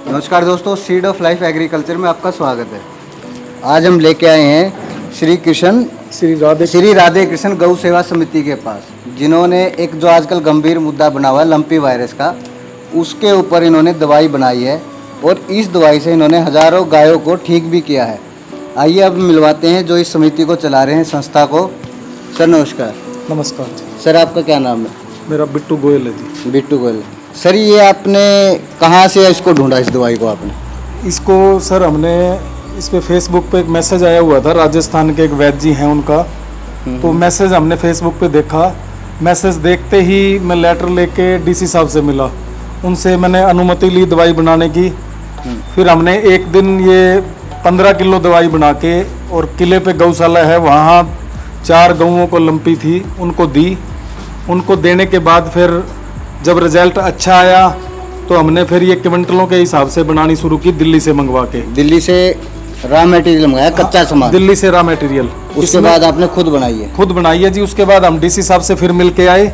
नमस्कार दोस्तों, seed of life agriculture में आपका स्वागत है। आज हम लेके आए हैं श्री राधे कृष्ण गौ सेवा समिति के पास, जिन्होंने एक जो आजकल गंभीर मुद्दा बना हुआ है लंपी वायरस का, उसके ऊपर इन्होंने दवाई बनाई है और इस दवाई से इन्होंने हज़ारों गायों को ठीक भी किया है। आइए अब मिलवाते हैं जो इस समिति को चला रहे हैं, संस्था को। सर नमस्कार। नमस्कार सर आपका क्या नाम है? मेरा बिट्टू गोयल है जी। बिट्टू गोयल। सर ये आपने कहाँ से इसको ढूंढा, इस दवाई को आपने? इसको सर हमने इस पे फेसबुक पे एक मैसेज आया हुआ था, राजस्थान के एक वैद्य जी हैं उनका, तो मैसेज हमने फेसबुक पे देखा। मैसेज देखते ही मैं लेटर लेके डीसी साहब से मिला, उनसे मैंने अनुमति ली दवाई बनाने की। फिर हमने एक दिन ये 15 किलो दवाई बना के, और किले पे गौशाला है वहाँ 4 गऊओं को लंपी थी, उनको दी। उनको देने के बाद फिर जब रिजल्ट अच्छा आया तो हमने फिर ये क्विंटलों के हिसाब से बनानी शुरू की, दिल्ली से मंगवा के। दिल्ली से रॉ मटेरियल मंगाया, कच्चा सामान? दिल्ली से रॉ मटेरियल। उसके बाद आपने खुद बनाई है? खुद बनाई है जी। उसके बाद हम डीसी साहब से फिर मिल के आए।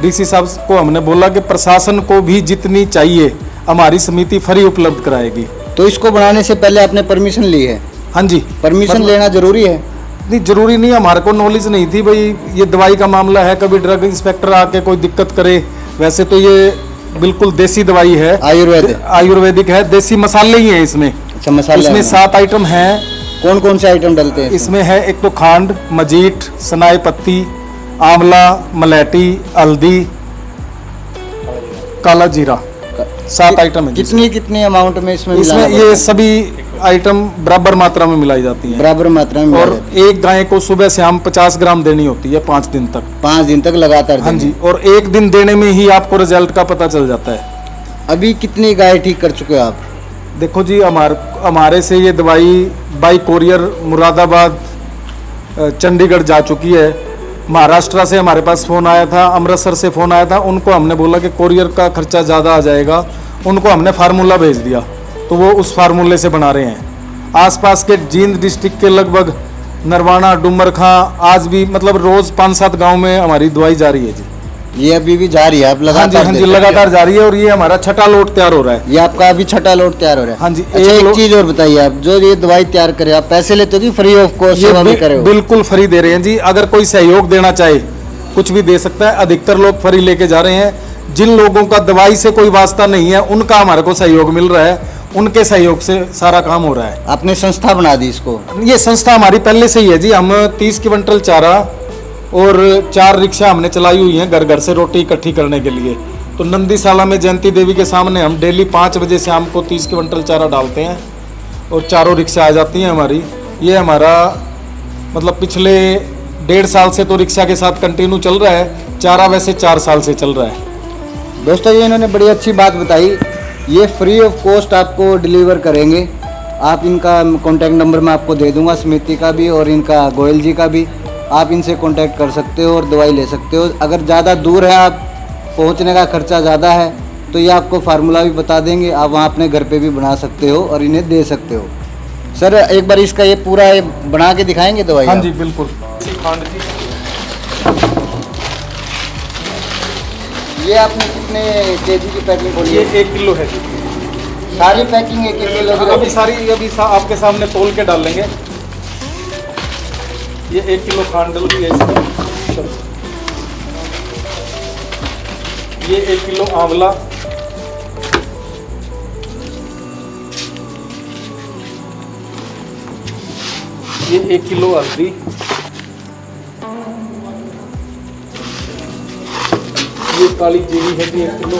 डीसी साहब को हमने बोला कि प्रशासन को भी जितनी चाहिए हमारी समिति फ्री उपलब्ध कराएगी। तो इसको बनाने से पहले आपने परमिशन ली है? हाँ जी। परमिशन लेना जरूरी है? नहीं, जरूरी नहीं, हमारे को नॉलेज नहीं थी भाई ये दवाई का मामला है, कभी ड्रग इंस्पेक्टर आके कोई दिक्कत करे। वैसे तो ये बिल्कुल देसी दवाई है, आयुर्वेदिक है, देसी मसाले ही हैं इसमें। अच्छा, मसाले इसमें 7 आइटम हैं। कौन कौन से आइटम डलते हैं इसमें? है एक तो खांड, मजीठ, सनाई पत्ती, आंवला, मलेठी, हल्दी, काला जीरा, 7 आइटम है। कितनी कितनी अमाउंट में इसमें ये सभी आइटम बराबर मात्रा में मिलाई जाती है। बराबर मात्रा में। और एक गाय को सुबह शाम 50 ग्राम देनी होती है 5 दिन तक। 5 दिन तक लगातार? हाँ जी। और एक दिन देने में ही आपको रिजल्ट का पता चल जाता है। अभी कितनी गाय ठीक कर चुके हो आप? देखो जी, हमारे से ये दवाई बाई कोरियर मुरादाबाद, चंडीगढ़ जा चुकी है। महाराष्ट्र से हमारे पास फ़ोन आया था, अमृतसर से फ़ोन आया था। उनको हमने बोला कि कोरियर का खर्चा ज़्यादा आ जाएगा, उनको हमने फार्मूला भेज दिया, तो वो उस फार्मूले से बना रहे हैं। आसपास के जींद डिस्ट्रिक्ट के लगभग नरवाना, डुमरखां, आज भी मतलब रोज़ 5-7 गाँव में हमारी दवाई जा रही है जी। ये अभी भी जा रही है? आप लगातार? हाँ जी, लगातार जा रही है। और ये हमारा 6ठा लोट तैयार हो रहा है। ये आपका अभी 6ठा लोट तैयार हो रहा है? हाँ जी। अच्छा, एक चीज और बताइए, आप जो ये दवाई तैयार करे आप पैसे लेते हो कि फ्री ऑफ कॉस्ट सेवा भी करे हो? बिल्कुल फ्री दे रहे हैं जी। अगर कोई सहयोग देना चाहे कुछ भी दे सकता है। अधिकतर लोग फ्री लेके जा रहे हैं। जिन लोगों का दवाई से कोई वास्ता नहीं है उनका हमारे को सहयोग मिल रहा है, उनके सहयोग से सारा काम हो रहा है। आपने संस्था बना दी इसको? ये संस्था हमारी पहले से ही है जी। हम 30 क्विंटल चारा और 4 रिक्शा हमने चलाई हुई हैं घर घर से रोटी इकट्ठी करने के लिए। तो नंदीशाला में जयंती देवी के सामने हम डेली 5 बजे से शाम को 30 क्विंटल चारा डालते हैं और 4 रिक्शा आ जाती हैं हमारी। ये हमारा मतलब पिछले 1.5 साल से तो रिक्शा के साथ कंटिन्यू चल रहा है। चारा वैसे 4 साल से चल रहा है। दोस्तों, ये इन्होंने बड़ी अच्छी बात बताई। ये फ्री ऑफ कॉस्ट आपको डिलीवर करेंगे। आप इनका कॉन्टैक्ट नंबर मैं आपको दे दूंगा, समिति का भी और इनका गोयल जी का भी। आप इनसे कांटेक्ट कर सकते हो और दवाई ले सकते हो। अगर ज़्यादा दूर है, आप पहुंचने का खर्चा ज़्यादा है, तो ये आपको फार्मूला भी बता देंगे। आप वहाँ अपने घर पे भी बना सकते हो और इन्हें दे सकते हो। सर एक बार इसका ये पूरा ये बना के दिखाएंगे दवाई? हाँ जी बिल्कुल। ये आपने कितने केजी की पैकिंग बोली? ये 1 किलो है जी। सारी पैकिंग 1 किलो की? अभी सारी आपके सामने तोल के डाल लेंगे। ये 1 किलो खांड डल रही है इसमें। ये 1 किलो आंवला, ये 1 किलो हल्दी, ये काली जीरी है जी 1 किलो,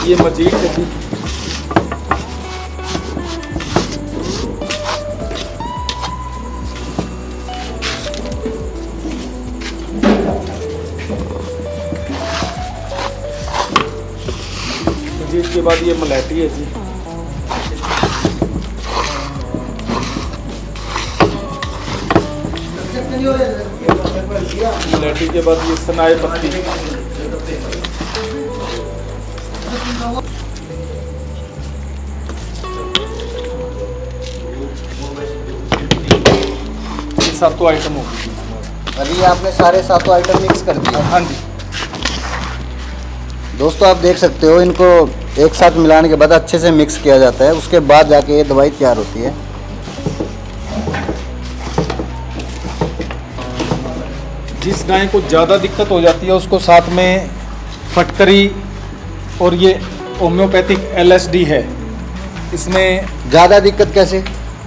ये मजीठ है जी, मजीठ के बाद ये मलेठी है जी, मलेठी के बाद ये सनाई पत्ती, ये 7 आइटम होगी। अभी आपने सारे सातों आइटम मिक्स कर दिए। हाँ जी। दोस्तों आप देख सकते हो, इनको एक साथ मिलाने के बाद अच्छे से मिक्स किया जाता है, उसके बाद जाके ये दवाई तैयार होती है। जिस गाय को ज़्यादा दिक्कत हो जाती है उसको साथ में फटकरी और ये होम्योपैथिक LSD है, इसमें ज़्यादा दिक्कत कैसे?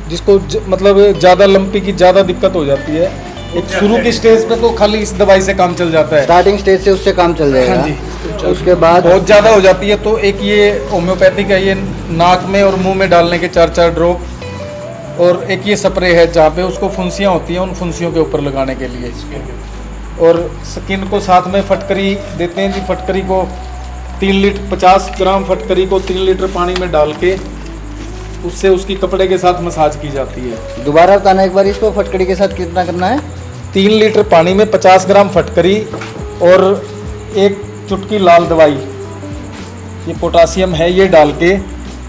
जिसको मतलब ज़्यादा लंपी की ज़्यादा दिक्कत हो जाती है, एक शुरू की स्टेज पे तो खाली इस दवाई से काम चल जाता है। स्टार्टिंग स्टेज से उससे काम चल जाएगा। हाँ जी। उसके बाद बहुत ज़्यादा हो जाती है तो एक ये होम्योपैथिक है, ये नाक में और मुंह में डालने के 4-4 ड्रॉप, और एक ये स्प्रे है जहाँ पे उसको फुंसियाँ होती हैं, उन फुंसियों के ऊपर लगाने के लिए। और स्किन को साथ में फटकरी देते हैं जी। फटकरी को 3 लीटर 50 ग्राम फटकरी को 3 लीटर पानी में डाल के उससे उसकी कपड़े के साथ मसाज की जाती है। दोबारा बताना एक बार, इसको फटकड़ी के साथ कितना करना है? 3 लीटर पानी में 50 ग्राम फटकरी और एक चुटकी लाल दवाई, ये पोटासियम है, ये डाल के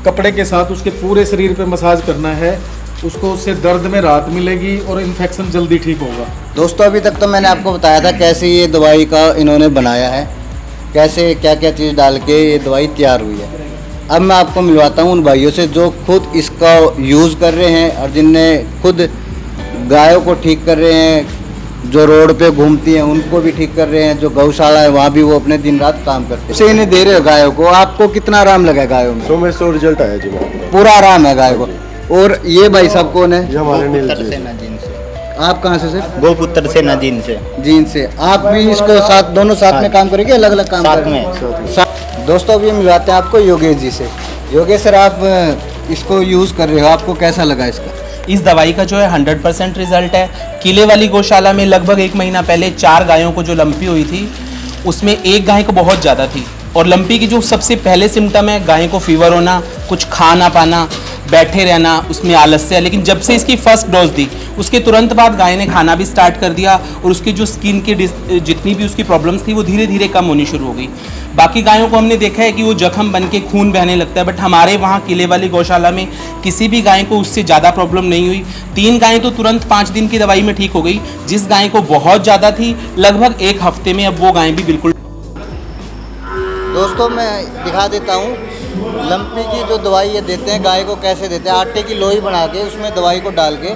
कपड़े के साथ उसके पूरे शरीर पे मसाज करना है। उसको उससे दर्द में राहत मिलेगी और इन्फेक्शन जल्दी ठीक होगा। दोस्तों अभी तक तो मैंने आपको बताया था कैसे ये दवाई का इन्होंने बनाया है, कैसे क्या क्या चीज़ डाल के ये दवाई तैयार हुई है। अब मैं आपको मिलवाता हूँ उन भाइयों से जो खुद इसका यूज़ कर रहे हैं और जिनने खुद गायों को ठीक कर रहे हैं, जो रोड पे घूमती हैं उनको भी ठीक कर रहे हैं, जो गौशाला है वहाँ भी वो अपने दिन रात काम करते हैं। से इन्हें दे रहे हो गायों को, आपको कितना आराम लगा गायों में? 100 रिजल्ट आया जी मेरा। पूरा आराम है गाय को। और ये भाई साहब कौन है? ये हमारे नील गोपुत्र जी। से नजीन से। आप कहाँ से सर? गोपुत्र से नजीन से। जीन से। आप भी इसको साथ दोनों साथ में काम करेंगे, अलग अलग काम साथ करेंगे? में। दोस्तों अभी मिलवाते हैं आपको योगेश जी से। योगेश सर, आप इसको यूज़ कर रहे हो, आपको कैसा लगा इसका? इस दवाई का जो है 100% रिजल्ट है। किले वाली गौशाला में लगभग 1 महीना पहले 4 गायों को जो लंपी हुई थी, उसमें एक गाय को बहुत ज़्यादा थी। और लंपी की जो सबसे पहले सिम्टम है, गाय को फीवर होना, कुछ खा ना पाना, बैठे रहना, उसमें आलस्य। लेकिन जब से इसकी फर्स्ट डोज दी उसके तुरंत बाद गाय ने खाना भी स्टार्ट कर दिया और उसकी जो स्किन की जितनी भी उसकी प्रॉब्लम्स थी वो धीरे धीरे कम होनी शुरू हो गई। बाकी गायों को हमने देखा है कि वो जख्म बन के खून बहने लगता है, बट हमारे वहाँ किले वाली गौशाला में किसी भी गाय को उससे ज़्यादा प्रॉब्लम नहीं हुई। 3 गायें तो तुरंत 5 दिन की दवाई में ठीक हो गई। जिस गाय को बहुत ज़्यादा थी, लगभग 1 हफ्ते में अब वो गायें भी बिल्कुल। दोस्तों मैं दिखा देता हूँ लंपी की जो दवाई ये देते हैं गाय को, कैसे देते हैं। आटे की लोई बना के उसमें दवाई को डाल के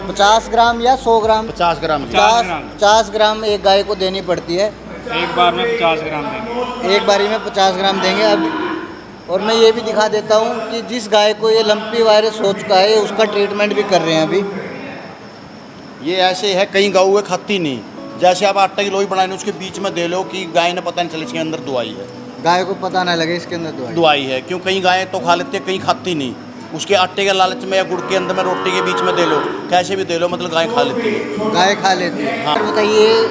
50 ग्राम या 100 ग्राम 50 ग्राम। 50 ग्राम एक गाय को देनी पड़ती है। एक बार में 50 ग्राम देंगे। एक बारी में 50 ग्राम देंगे। अब और मैं ये भी दिखा देता हूँ कि जिस गाय को ये लंपी वायरस हो चुका है उसका ट्रीटमेंट भी कर रहे हैं अभी। ये ऐसे है, कहीं गऊ है खाती नहीं। जैसे आप आटा की लोई बनाने उसके बीच में दे लो कि गाय ने पता नहीं चले इसके अंदर दवाई है। गाय को पता ना लगे इसके अंदर दवाई है, क्यों कहीं गायें तो खा लेती है, कहीं खाती नहीं। उसके आटे के लालच में या गुड़ के अंदर में रोटी के बीच में दे लो, कैसे भी दे लो, मतलब गाय खा लेती है। गाय खा लेती है। हाँ। बताइए,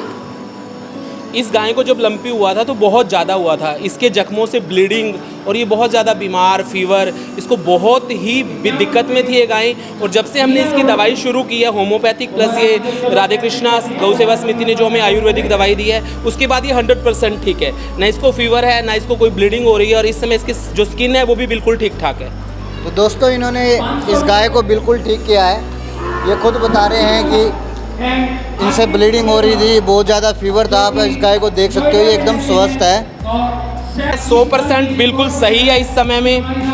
इस गाय को जब लंपी हुआ था तो बहुत ज़्यादा हुआ था। इसके जख्मों से ब्लीडिंग और ये बहुत ज़्यादा बीमार, फीवर, इसको बहुत ही दिक्कत में थी ये गाय। और जब से हमने इसकी दवाई शुरू की है होम्योपैथिक प्लस ये राधे कृष्णा गौ सेवा समिति ने जो हमें आयुर्वेदिक दवाई दी है, उसके बाद ये 100% ठीक है। ना इसको फीवर है, ना इसको कोई ब्लीडिंग हो रही है, और इस समय इसकी जो स्किन है वो भी बिल्कुल ठीक ठाक है। तो दोस्तों इन्होंने इस गाय को बिल्कुल ठीक किया है। ये खुद बता रहे हैं कि इनसे ब्लीडिंग हो रही थी, बहुत ज़्यादा फीवर था। आप इस गाय को देख सकते हो, ये एकदम स्वस्थ है। 100% बिल्कुल सही है। इस समय में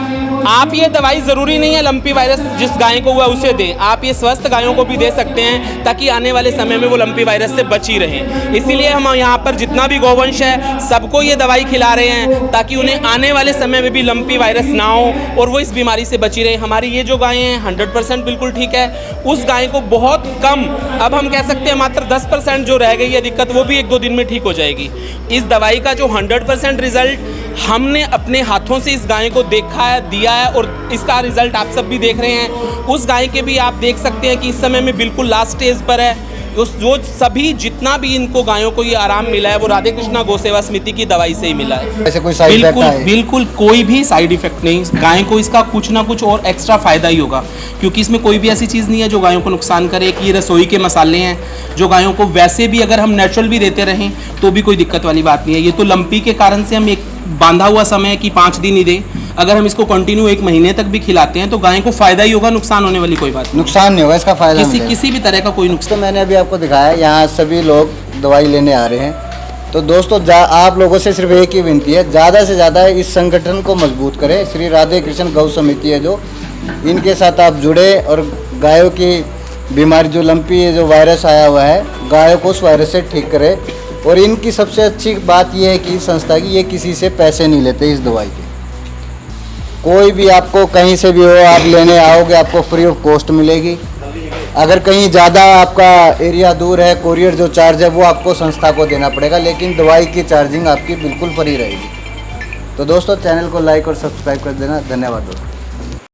आप ये दवाई ज़रूरी नहीं है लंपी वायरस जिस गाय को हुआ उसे दें, आप ये स्वस्थ गायों को भी दे सकते हैं ताकि आने वाले समय में वो लंपी वायरस से बची रहें। इसीलिए हम यहाँ पर जितना भी गौवंश है सबको ये दवाई खिला रहे हैं ताकि उन्हें आने वाले समय में भी लंपी वायरस ना हो और वो इस बीमारी से बची रहे। हमारी ये जो गायें हैं 100% बिल्कुल ठीक है। उस गाय को बहुत कम, अब हम कह सकते हैं मात्र 10% जो रह गई है दिक्कत, वो भी 1-2 दिन में ठीक हो जाएगी। इस दवाई का जो 100% रिजल्ट हमने अपने हाथों से इस गाय को देखा है, दिया है, और इसका रिजल्ट आप सब भी देख रहे हैं। उस गाय के भी आप देख सकते हैं कि इस समय में बिल्कुल लास्ट स्टेज पर है। जो सभी जितना भी इनको गायों को ये आराम मिला है वो राधे कृष्णा गौ सेवा समिति की दवाई से ही मिला है। ऐसे कोई साइड इफेक्ट बिल्कुल आए? बिल्कुल कोई भी साइड इफेक्ट नहीं। गाय को इसका कुछ ना कुछ और एक्स्ट्रा फायदा ही होगा, क्योंकि इसमें कोई भी ऐसी चीज़ नहीं है जो गायों को नुकसान करे। कि ये रसोई के मसाले हैं जो गायों को वैसे भी अगर हम नेचुरल भी देते रहें तो भी कोई दिक्कत वाली बात नहीं है। ये तो लंपी के कारण से हम एक बांधा हुआ समय कि 5 दिन ही दे, अगर हम इसको कंटिन्यू 1 महीने तक भी खिलाते हैं तो गाय को फायदा ही होगा, नुकसान होने वाली कोई बात नहीं। नुकसान नहीं होगा, इसका फायदा मिलेगा। किसी भी तरह का कोई नुकसान। तो मैंने अभी आपको दिखाया, यहाँ सभी लोग दवाई लेने आ रहे हैं। तो दोस्तों आप लोगों से सिर्फ एक ही विनती है, ज़्यादा से ज़्यादा इस संगठन को मजबूत करें। श्री राधे कृष्ण गौ समिति है जो, इनके साथ आप जुड़े और गायों की बीमारी जो लंपी है, जो वायरस आया हुआ है, गायों को उस वायरस से ठीक करें। और इनकी सबसे अच्छी बात यह है कि संस्था की, ये किसी से पैसे नहीं लेते इस दवाई के। कोई भी आपको कहीं से भी हो, आप लेने आओगे आपको फ्री ऑफ कॉस्ट मिलेगी। अगर कहीं ज़्यादा आपका एरिया दूर है, कोरियर जो चार्ज है वो आपको संस्था को देना पड़ेगा, लेकिन दवाई की चार्जिंग आपकी बिल्कुल फ्री रहेगी। तो दोस्तों चैनल को लाइक और सब्सक्राइब कर देना। धन्यवाद दोस्तों।